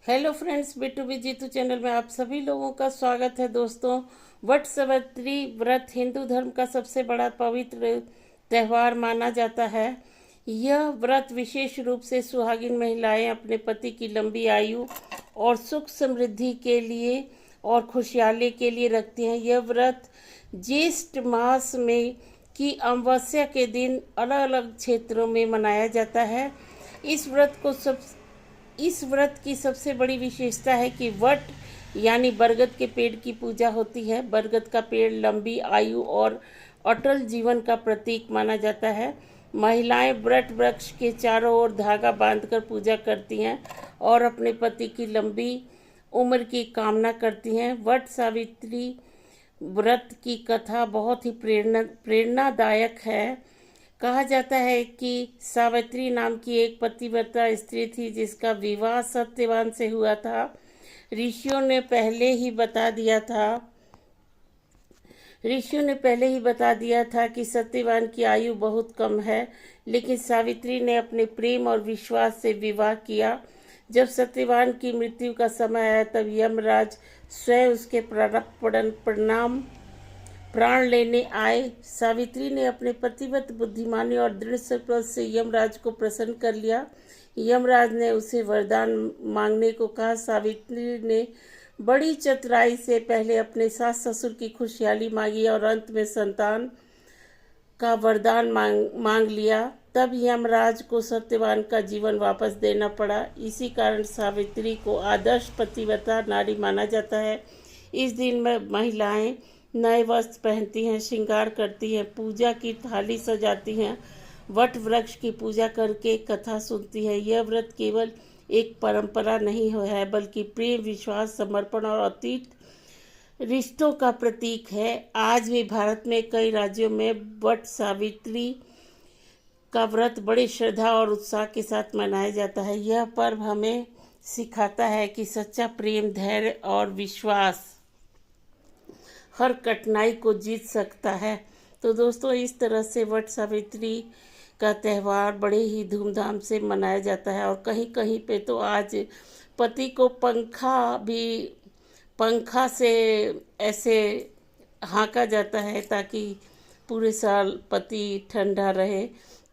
Hello friends, Bittu B Jeetu channel में आप सभी लोगों का स्वागत है। दोस्तों, वट सावित्री व्रत हिंदू धर्म का सबसे बड़ा पवित्र त्यौहार माना जाता है। यह व्रत विशेष रूप से सुहागिन महिलाएं अपने पति की लंबी आयु और सुख समृद्धि के लिए और खुशहाली के लिए रखती हैं। यह व्रत ज्येष्ठ मास में की अमावस्या के दिन अलग अलग क्षेत्रों में मनाया जाता है। इस व्रत की सबसे बड़ी विशेषता है कि वट यानी बरगद के पेड़ की पूजा होती है। बरगद का पेड़ लंबी आयु और अटल जीवन का प्रतीक माना जाता है। महिलाएं वट वृक्ष के चारों ओर धागा बांधकर पूजा करती हैं और अपने पति की लंबी उम्र की कामना करती हैं। वट सावित्री व्रत की कथा बहुत ही प्रेरणादायक है। कहा जाता है कि सावित्री नाम की एक पतिव्रता स्त्री थी जिसका विवाह सत्यवान से हुआ था। ऋषियों ने पहले ही बता दिया था कि सत्यवान की आयु बहुत कम है, लेकिन सावित्री ने अपने प्रेम और विश्वास से विवाह किया। जब सत्यवान की मृत्यु का समय आया तब यमराज स्वयं उसके प्राण लेने आए। सावित्री ने अपने पतिव्रत बुद्धिमानी और दृढ़ संकल्प से यमराज को प्रसन्न कर लिया। यमराज ने उसे वरदान मांगने को कहा। सावित्री ने बड़ी चतुराई से पहले अपने सास ससुर की खुशहाली मांगी और अंत में संतान का वरदान मांग लिया। तब यमराज को सत्यवान का जीवन वापस देना पड़ा। इसी कारण सावित्री को आदर्श पतिव्रता नारी माना जाता है। इस दिन में महिलाएं नए वस्त्र पहनती हैं, श्रृंगार करती हैं, पूजा की थाली सजाती हैं, वट वृक्ष की पूजा करके कथा सुनती है। यह व्रत केवल एक परंपरा नहीं है बल्कि प्रेम, विश्वास, समर्पण और अतीत रिश्तों का प्रतीक है। आज भी भारत में कई राज्यों में वट सावित्री का व्रत बड़ी श्रद्धा और उत्साह के साथ मनाया जाता है। यह पर्व हमें सिखाता है कि सच्चा प्रेम, धैर्य और विश्वास हर कठिनाई को जीत सकता है। तो दोस्तों, इस तरह से वट सावित्री का त्यौहार बड़े ही धूमधाम से मनाया जाता है और कहीं कहीं पे तो आज पति को पंखा से ऐसे हाँका जाता है ताकि पूरे साल पति ठंडा रहे।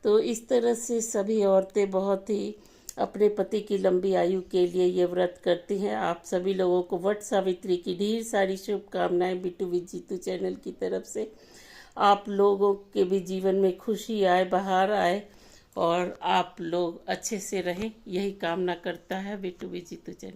तो इस तरह से सभी औरतें बहुत ही अपने पति की लंबी आयु के लिए ये व्रत करती हैं। आप सभी लोगों को वट सावित्री की ढेर सारी शुभकामनाएं बिट्टू बी जीतू चैनल की तरफ से। आप लोगों के भी जीवन में खुशी आए, बहार आए और आप लोग अच्छे से रहें, यही कामना करता है बिट्टू बी जीतू चैनल।